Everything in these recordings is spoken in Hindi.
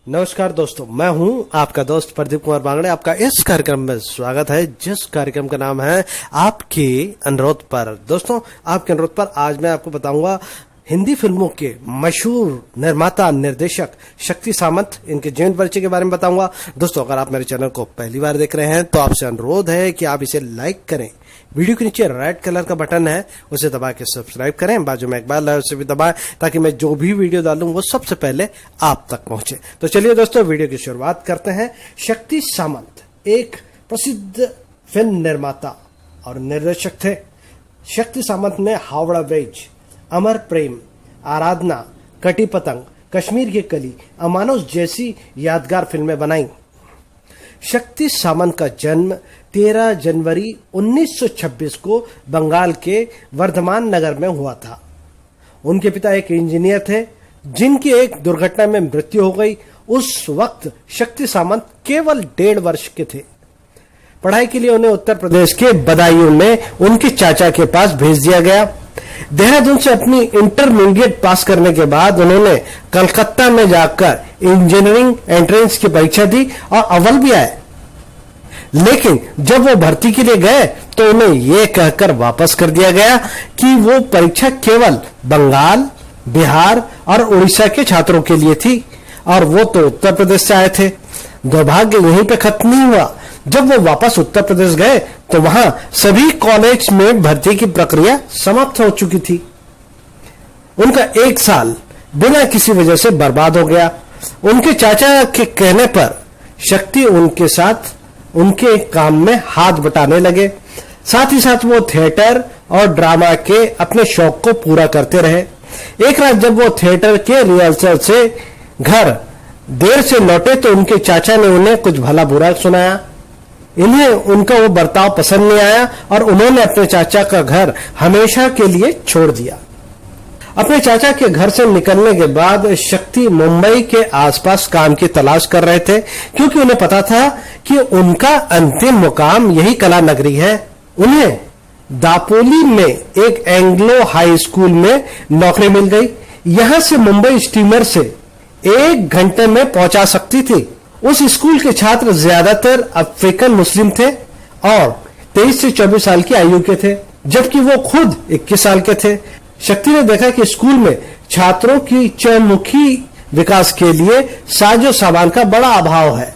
नमस्कार दोस्तों, मैं हूं आपका दोस्त प्रदीप कुमार बांगड़े। आपका इस कार्यक्रम में स्वागत है, जिस कार्यक्रम का नाम है आपके अनुरोध पर। दोस्तों, आपके अनुरोध पर आज मैं आपको बताऊंगा हिंदी फिल्मों के मशहूर निर्माता निर्देशक शक्ति सामंत, इनके जीवन परिचय के बारे में बताऊंगा। दोस्तों, अगर आप मेरे चैनल को पहली बार देख रहे हैं तो आपसे अनुरोध है कि आप इसे लाइक करें। वीडियो के नीचे रेड कलर का बटन है, उसे दबा के सब्सक्राइब करें। बाजू में एक बेल है, उसे भी दबाएं ताकि मैं जो भी वीडियो डालूं वो सबसे पहले आप तक पहुंचे। तो चलिए दोस्तों, वीडियो की शुरुआत करते हैं। शक्ति सामंत एक प्रसिद्ध फिल्म निर्माता और निर्देशक थे। शक्ति सामंत ने हावड़ा ब्रिज, अमर प्रेम, आराधना, कटी पतंग, कश्मीर की कली, अमानुष जैसी यादगार फिल्में बनाई। शक्ति सामंत का जन्म 13 जनवरी 1926 को बंगाल के वर्धमान नगर में हुआ था। उनके पिता एक इंजीनियर थे जिनकी एक दुर्घटना में मृत्यु हो गई। उस वक्त शक्ति सामंत केवल 1.5 वर्ष के थे। पढ़ाई के लिए उन्हें उत्तर प्रदेश के बदायूं में उनके चाचा के पास भेज दिया गया। देहरादून से अपनी इंटरमीडिएट पास करने के बाद उन्होंने कलकत्ता में जाकर इंजीनियरिंग एंट्रेंस की परीक्षा दी और अव्वल भी आए। लेकिन जब वो भर्ती के लिए गए तो उन्हें यह कहकर वापस कर दिया गया कि वो परीक्षा केवल बंगाल, बिहार और उड़ीसा के छात्रों के लिए थी और वो तो उत्तर प्रदेश से आए थे। दुर्भाग्य यहीं पे खत्म नहीं हुआ। जब वो वापस उत्तर प्रदेश गए तो वहां सभी कॉलेज में भर्ती की प्रक्रिया समाप्त हो चुकी थी। उनका 1 साल बिना किसी वजह से बर्बाद हो गया। उनके चाचा के कहने पर शक्ति उनके साथ उनके काम में हाथ बटाने लगे। साथ ही साथ वो थिएटर और ड्रामा के अपने शौक को पूरा करते रहे। एक रात जब वो थिएटर के रिहर्सल से घर देर से लौटे तो उनके चाचा ने उन्हें कुछ भला बुरा सुनाया। इन्हें उनका वो बर्ताव पसंद नहीं आया और उन्होंने अपने चाचा का घर हमेशा के लिए छोड़ दिया। अपने चाचा के घर से निकलने के बाद शक्ति मुंबई के आसपास काम की तलाश कर रहे थे, क्योंकि उन्हें पता था कि उनका अंतिम मुकाम यही कला नगरी है। उन्हें दापोली में एक एंग्लो हाई स्कूल में नौकरी मिल गई। यहां से मुंबई स्टीमर से 1 घंटे में पहुंचा सकती थी। उस स्कूल के छात्र ज्यादातर अफ्रीकन मुस्लिम थे और 23 से 24 साल की आयु के थे, जबकि वो खुद 21 साल के थे। शक्ति ने देखा कि स्कूल में छात्रों की चहुमुखी विकास के लिए साजो सामान का बड़ा अभाव है।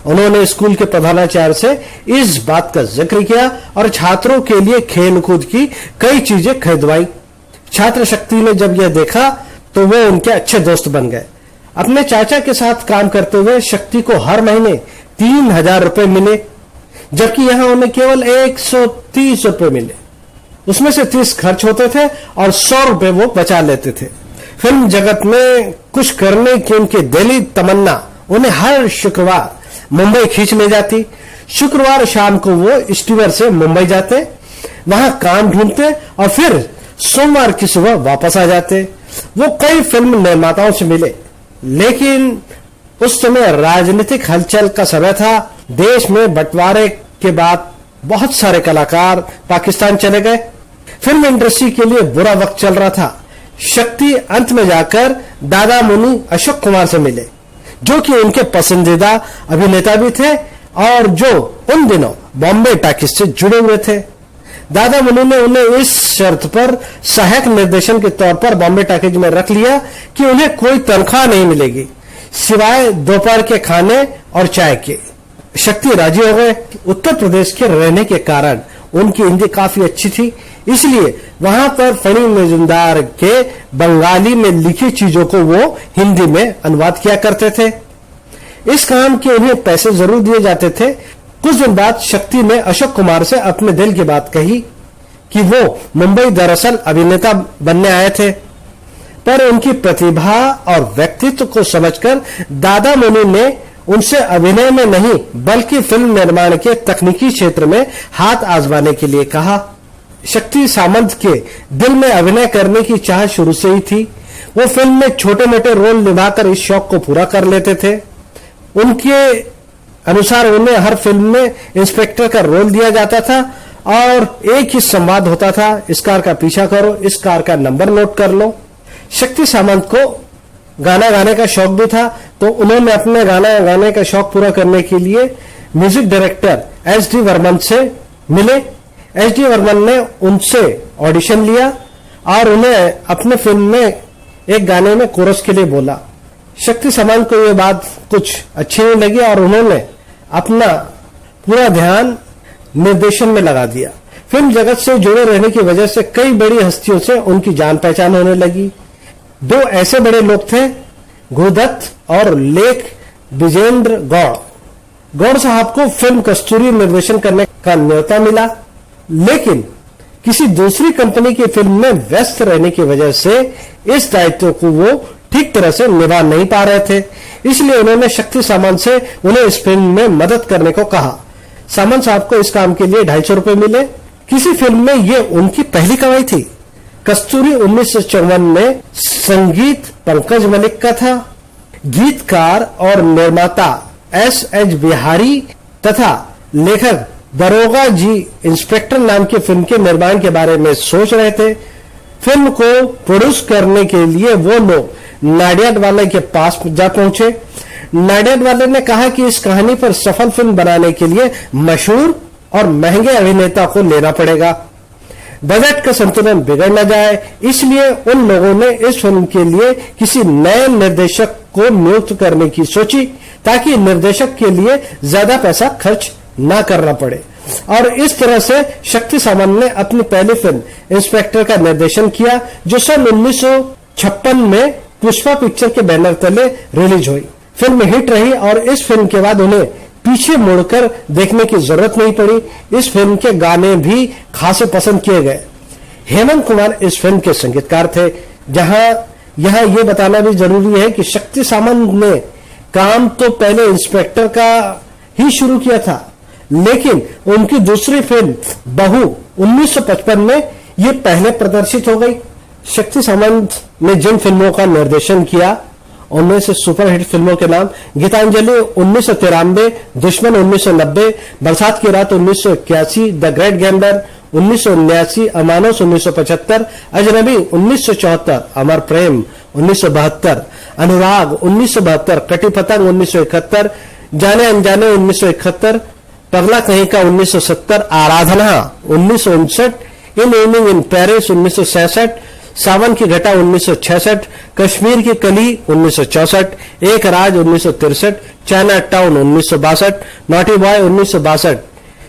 उन्होंने स्कूल के प्रधानाचार्य से इस बात का जिक्र किया और छात्रों के लिए खेल कूद की कई चीजें खरीदवाई। छात्र शक्ति ने जब यह देखा तो वो उनके अच्छे दोस्त बन गए। अपने चाचा के साथ काम करते हुए शक्ति को हर महीने 3000 रुपए मिले, जबकि यहां उन्हें केवल 130 रुपए मिले। उसमें से 30 खर्च होते थे और 100 रुपए वो बचा लेते थे। फिल्म जगत में कुछ करने की उनकी दिली तमन्ना उन्हें हर शुक्रवार मुंबई खींच ले जाती। शुक्रवार शाम को वो स्टीमर से मुंबई जाते, वहां काम ढूंढते और फिर सोमवार की सुबह वापस आ जाते। वो कई फिल्म निर्माताओं से मिले, लेकिन उस समय राजनीतिक हलचल का समय था। देश में बंटवारे के बाद बहुत सारे कलाकार पाकिस्तान चले गए। फिल्म इंडस्ट्री के लिए बुरा वक्त चल रहा था। शक्ति अंत में जाकर दादा मुनि अशोक कुमार से मिले, जो कि उनके पसंदीदा अभिनेता भी थे और जो उन दिनों बॉम्बे टॉकीज से जुड़े हुए थे। दादा मुनि ने उन्हें इस शर्त पर सहायक निर्देशन के तौर पर बॉम्बे टॉकीज में रख लिया कि उन्हें कोई तनख्वाह नहीं मिलेगी सिवाय दोपहर के खाने और चाय के। शक्ति राजी हो गए। उत्तर प्रदेश के रहने के कारण उनकी हिंदी काफी अच्छी थी, इसलिए वहां पर फणी मजुमदार के बंगाली में लिखी चीजों को वो हिंदी में अनुवाद किया करते थे। इस काम के उन्हें पैसे जरूर दिए जाते थे। कुछ दिन बाद शक्ति ने अशोक कुमार से अपने दिल की बात कही कि वो मुंबई दरअसल अभिनेता बनने आए थे, पर उनकी प्रतिभा और व्यक्तित्व को समझकर दादा मुनि ने उनसे अभिनय में नहीं बल्कि फिल्म निर्माण के तकनीकी क्षेत्र में हाथ आजमाने के लिए कहा। शक्ति सामंत के दिल में अभिनय करने की चाह शुरू से ही थी। वो फिल्म में छोटे मोटे रोल निभाकर इस शौक को पूरा कर लेते थे। उनके अनुसार उन्हें हर फिल्म में इंस्पेक्टर का रोल दिया जाता था और एक ही संवाद होता था, इस कार का पीछा करो, इस कार का नंबर नोट कर लो। शक्ति सामंत को गाना गाने का शौक भी था। तो उन्होंने अपने गाना गाने का शौक पूरा करने के लिए म्यूजिक डायरेक्टर एस.डी. वर्मन से मिले। एस.डी. वर्मन ने उनसे ऑडिशन लिया और उन्हें अपने फिल्म में एक गाने में कोरस के लिए बोला। शक्ति सामंत को ये बात कुछ अच्छी नहीं लगी और उन्होंने अपना पूरा ध्यान निर्देशन में लगा दिया। फिल्म जगत से जुड़े रहने की वजह से कई बड़ी हस्तियों से उनकी जान पहचान होने लगी। दो ऐसे बड़े लोग थे, गुरुदत्त और लेख विजेंद्र गौड़। गौड़ साहब को फिल्म कस्तूरी निर्देशन करने का न्योता मिला, लेकिन किसी दूसरी कंपनी की फिल्म में व्यस्त रहने की वजह से इस दायित्व को वो ठीक तरह से निभा नहीं पा रहे थे। इसलिए उन्होंने शक्ति सामंत से उन्हें इस फिल्म में मदद करने को कहा। सामंत साहब को इस काम के लिए 250 रुपए मिले। किसी फिल्म में ये उनकी पहली कमाई थी। कस्तूरी 1954 में संगीत पंकज मलिक का था। गीतकार और निर्माता एस.एच. बिहारी तथा लेखक दरोगा जी इंस्पेक्टर नाम की फिल्म के निर्माण के बारे में सोच रहे थे। फिल्म को प्रोड्यूस करने के लिए वो लोग नाडियाडवाला के पास जा पहुंचे। नाडियाडवाला ने कहा कि इस कहानी पर सफल फिल्म बनाने के लिए मशहूर और महंगे अभिनेता को लेना पड़ेगा, बजट का संतुलन बिगड़ न जाए, इसलिए उन लोगों ने इस फिल्म के लिए किसी नए निर्देशक को नियुक्त करने की सोची ताकि निर्देशक के लिए ज्यादा पैसा खर्च न करना पड़े। और इस तरह से शक्ति सामंत ने अपनी पहली फिल्म इंस्पेक्टर का निर्देशन किया, जो सन 1956 में पुष्पा पिक्चर के बैनर तले रिलीज हुई। फिल्म हिट रही और इस फिल्म के बाद उन्हें पीछे मुड़कर देखने की जरूरत नहीं पड़ी। इस फिल्म के गाने भी खासे पसंद किए गए। हेमंत कुमार इस फिल्म के संगीतकार थे। यहाँ ये बताना भी जरूरी है कि शक्ति सामंत ने काम तो पहले इंस्पेक्टर का ही शुरू किया था, लेकिन उनकी दूसरी फिल्म बहू 1955 में ये पहले प्रदर्शित हो गई। शक्ति सामंत ने जिन फिल्मों का निर्देशन किया उनमें से सुपरहिट फिल्मों के नाम गीतांजलि 1993, दुश्मन 1990, बरसात की रात 1981, द ग्रेट गैम्बलर 1979, अमानुष 1975, अजनबी 1974, अमर प्रेम 1972, अनुराग 1972, कटी पतंग 1971, जाने अनजाने 1971, पगला कहीं का 1970, आराधना 1959, इन इवनिंग इन पेरिस 1966, सावन की घटा 1966, कश्मीर की कली 1964, एक राज 1963, चाइना टाउन 1962, नॉटी बॉय 1962,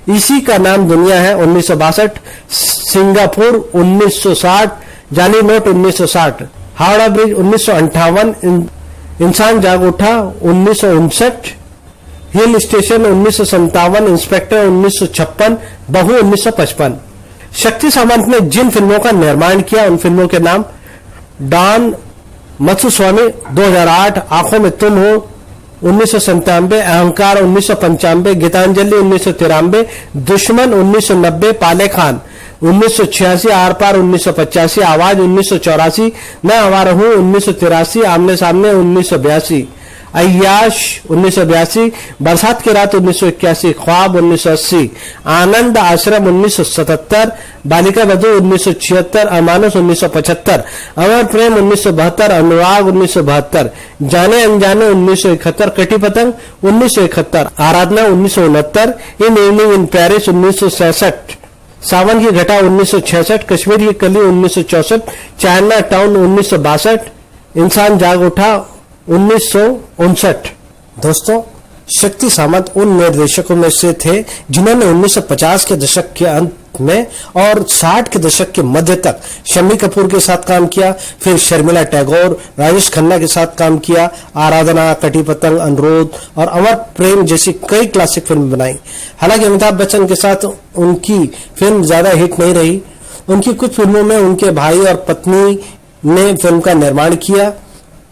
इसी का नाम दुनिया है 1962, सिंगापुर 1960, जाली नोट 1960, हावड़ा ब्रिज 1958, इंसान जाग उठा 1959, हिल स्टेशन 1957, इंस्पेक्टर 1956, बहू 1955। शक्ति सामंत ने जिन फिल्मों का निर्माण किया उन फिल्मों के नाम डॉन, मत्स्वामी 2008, आंखों में तुम हो 1997, अहंकार 1995, गीतांजलि 1993, दुश्मन 1990, पाले खान 1986, आर पार 1985, आवाज 1984, मैं आवारा हूं 1983, आमने सामने 1982, अय्याश 1982, बरसात की रात 1981, ख्वाब 1980, आनंद आश्रम 1977, बालिका बधू 1976, अमानुष 1975, अमर प्रेम 1972, अनुराग 1972, जाने अनजाने 1971, कटी पतंग 1971, आराधना 1969, इन इवनिंग इन पेरिस 1966, सावन की घटा 1966, कश्मीर की कली 1964, चाइना टाउन 1962, इंसान जाग उठा 1959। दोस्तों, शक्ति सामंत उन निर्देशकों में से थे जिन्होंने 1950 के दशक के अंत में और 60 के दशक के मध्य तक शम्मी कपूर के साथ काम किया, फिर शर्मिला टैगोर, राजेश खन्ना के साथ काम किया, आराधना, कटी पतंग, अनुरोध और अमर प्रेम जैसी कई क्लासिक फिल्म बनाई। हालांकि अमिताभ बच्चन के साथ उनकी फिल्म ज्यादा हिट नहीं रही। उनकी कुछ फिल्मों में उनके भाई और पत्नी ने फिल्म का निर्माण किया।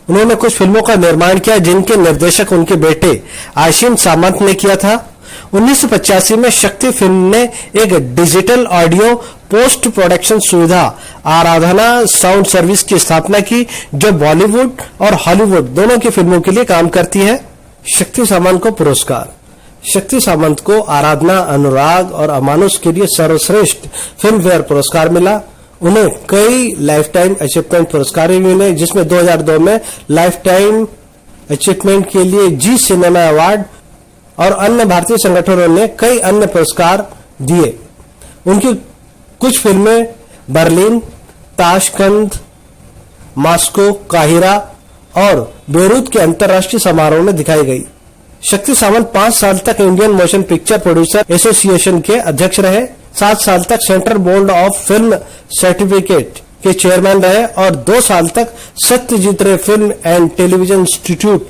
उन्होंने कुछ फिल्मों का निर्माण किया जिनके निर्देशक उनके बेटे आशीम सामंत ने किया था। 1985 में शक्ति फिल्म ने एक डिजिटल ऑडियो पोस्ट प्रोडक्शन सुविधा आराधना साउंड सर्विस की स्थापना की, जो बॉलीवुड और हॉलीवुड दोनों की फिल्मों के लिए काम करती है। शक्ति सामंत को पुरस्कार। शक्ति सामंत को आराधना, अनुराग और अमानुष के लिए सर्वश्रेष्ठ फिल्म फेयर पुरस्कार मिला। उन्हें कई लाइफ टाइम अचीवमेंट पुरस्कार भी मिले, जिसमें 2002 में लाइफ टाइम अचीवमेंट के लिए जी सिनेमा अवार्ड और अन्य भारतीय संगठनों ने कई अन्य पुरस्कार दिए। उनकी कुछ फिल्में बर्लिन, ताशकंद, मॉस्को, काहिरा और बेरूत के अंतर्राष्ट्रीय समारोह में दिखाई गई। शक्ति सावंत 5 साल तक Indian motion picture producer association के अध्यक्ष रहे, 7 साल तक central board of film certificate के चेयरमैन रहे और 2 साल तक सत्यजीत रे film and television institute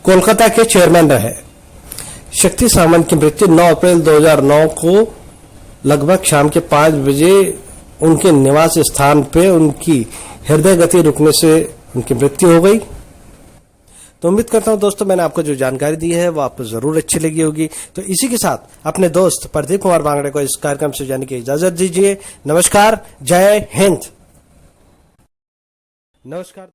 Kolkata के चेयरमैन रहे। शक्ति सावंत की मृत्यु 9 अप्रैल 2009 को लगभग शाम के 5 बजे उनके निवास स्थान पे उनकी हृदय गति रुकने से उनकी मृत्यु हो गई। तो उम्मीद करता हूं दोस्तों मैंने आपको जो जानकारी दी है वो आपको जरूर अच्छी लगी होगी। तो इसी के साथ अपने दोस्त प्रदीप कुमार बांगड़े को इस कार्यक्रम से जाने की इजाजत दीजिए। नमस्कार, जय हिंद। नमस्कार।